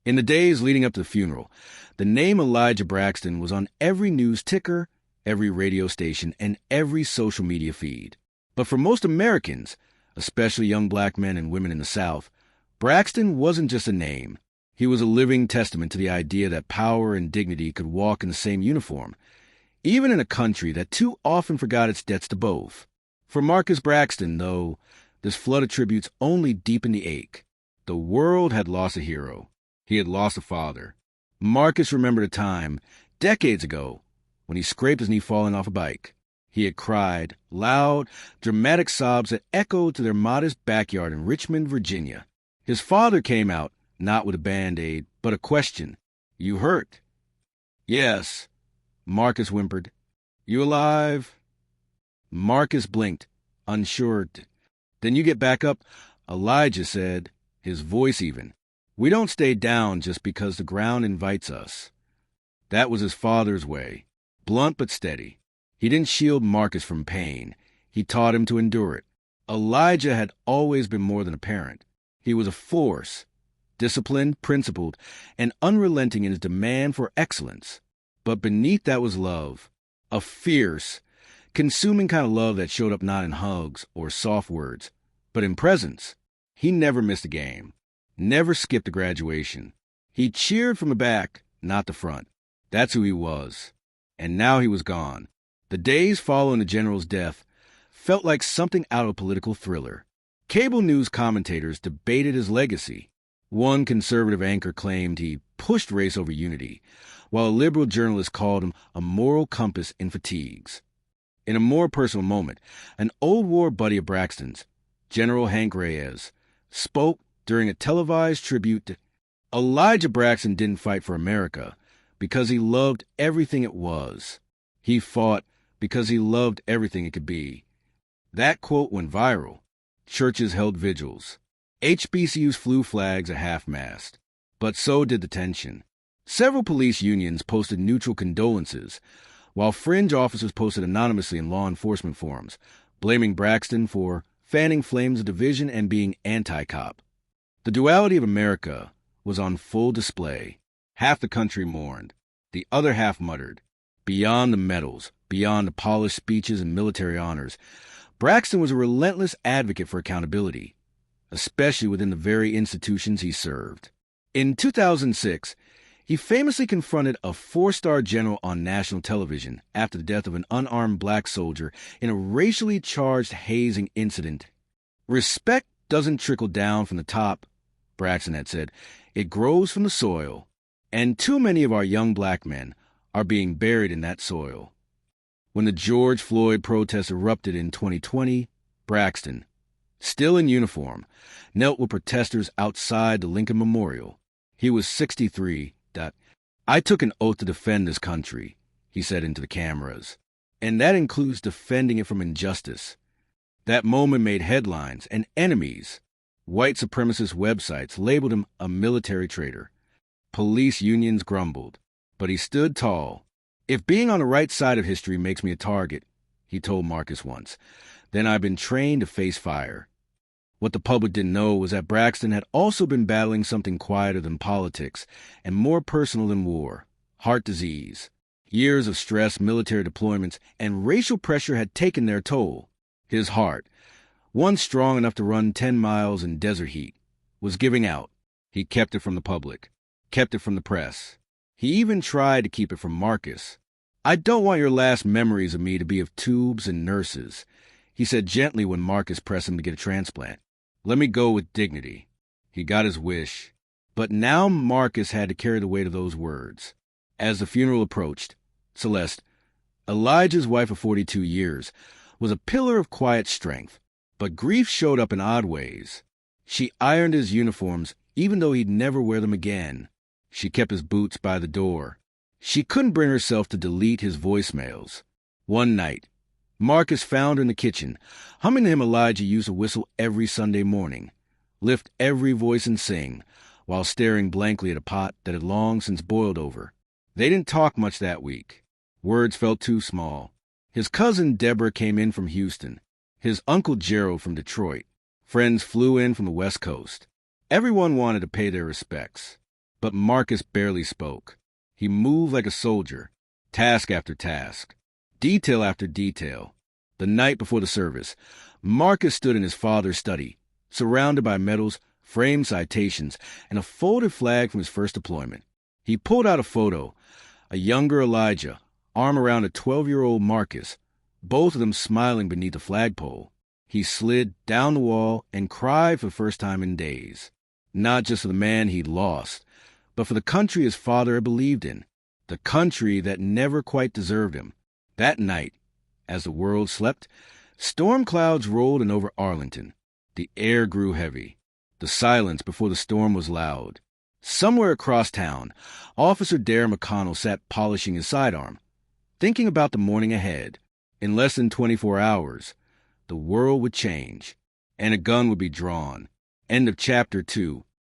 In the days leading up to the funeral, the name Elijah Braxton was on every news ticker, every radio station, and every social media feed. But for most Americans, especially young black men and women in the South, Braxton wasn't just a name. He was a living testament to the idea that power and dignity could walk in the same uniform, even in a country that too often forgot its debts to both. For Marcus Braxton, though, this flood of tributes only deepened the ache. The world had lost a hero. He had lost a father. Marcus remembered a time, decades ago, when he scraped his knee falling off a bike. He had cried, loud, dramatic sobs that echoed to their modest backyard in Richmond, Virginia. His father came out, not with a Band-Aid, but a question. "You hurt?" "Yes," Marcus whimpered. "You alive?" Marcus blinked, unsure. "Then you get back up," Elijah said, his voice even. "We don't stay down just because the ground invites us." That was his father's way, blunt but steady. He didn't shield Marcus from pain. He taught him to endure it. Elijah had always been more than a parent. He was a force, disciplined, principled, and unrelenting in his demand for excellence. But beneath that was love, a fierce, consuming kind of love that showed up not in hugs or soft words, but in presence. He never missed a game, never skipped a graduation. He cheered from the back, not the front. That's who he was. And now he was gone. The days following the general's death felt like something out of a political thriller. Cable news commentators debated his legacy. One conservative anchor claimed he pushed race over unity, while a liberal journalist called him a moral compass in fatigues. In a more personal moment, an old war buddy of Braxton's, General Hank Reyes, spoke during a televised tribute to Elijah Braxton. Didn't fight for America because he loved everything it was. He fought because he loved everything it could be. That quote went viral. Churches held vigils. HBCUs flew flags at half-mast. But so did the tension. Several police unions posted neutral condolences, while fringe officers posted anonymously in law enforcement forums, blaming Braxton for fanning flames of division and being anti-cop. The duality of America was on full display. Half the country mourned. The other half muttered. Beyond the medals, beyond the polished speeches and military honors, Braxton was a relentless advocate for accountability, especially within the very institutions he served. In 2006, he famously confronted a 4-star general on national television after the death of an unarmed black soldier in a racially charged hazing incident. "Respect doesn't trickle down from the top," Braxton had said. "It grows from the soil, and too many of our young black men are being buried in that soil." When the George Floyd protests erupted in 2020, Braxton, still in uniform, knelt with protesters outside the Lincoln Memorial. He was 63. "I took an oath to defend this country," he said into the cameras, "and that includes defending it from injustice." That moment made headlines, and enemies, white supremacist websites, labeled him a military traitor. Police unions grumbled, but he stood tall. "If being on the right side of history makes me a target," he told Marcus once, "then I've been trained to face fire." What the public didn't know was that Braxton had also been battling something quieter than politics and more personal than war: heart disease. Years of stress, military deployments, and racial pressure had taken their toll. His heart, once strong enough to run 10 miles in desert heat, was giving out. He kept it from the public, kept it from the press. He even tried to keep it from Marcus. "I don't want your last memories of me to be of tubes and nurses," he said gently when Marcus pressed him to get a transplant. "Let me go with dignity." He got his wish. But now Marcus had to carry the weight of those words. As the funeral approached, Celeste, Elijah's wife of 42 years, was a pillar of quiet strength. But grief showed up in odd ways. She ironed his uniforms, even though he'd never wear them again. She kept his boots by the door. She couldn't bring herself to delete his voicemails. One night, Marcus found her in the kitchen, humming to him Elijah used to whistle every Sunday morning, lift every voice and sing, while staring blankly at a pot that had long since boiled over. They didn't talk much that week. Words felt too small. His cousin Deborah came in from Houston, his uncle Gerald from Detroit. Friends flew in from the West Coast. Everyone wanted to pay their respects. But Marcus barely spoke. He moved like a soldier, task after task, detail after detail. The night before the service, Marcus stood in his father's study, surrounded by medals, framed citations, and a folded flag from his first deployment. He pulled out a photo, a younger Elijah, arm around a 12-year-old Marcus, both of them smiling beneath the flagpole. He slid down the wall and cried for the first time in days, not just for the man he'd lost, but for the country his father had believed in, the country that never quite deserved him. That night, as the world slept, storm clouds rolled in over Arlington. The air grew heavy. The silence before the storm was loud. Somewhere across town, Officer Darren McConnell sat polishing his sidearm, thinking about the morning ahead. In less than 24 hours, the world would change, and a gun would be drawn. End of Chapter 2.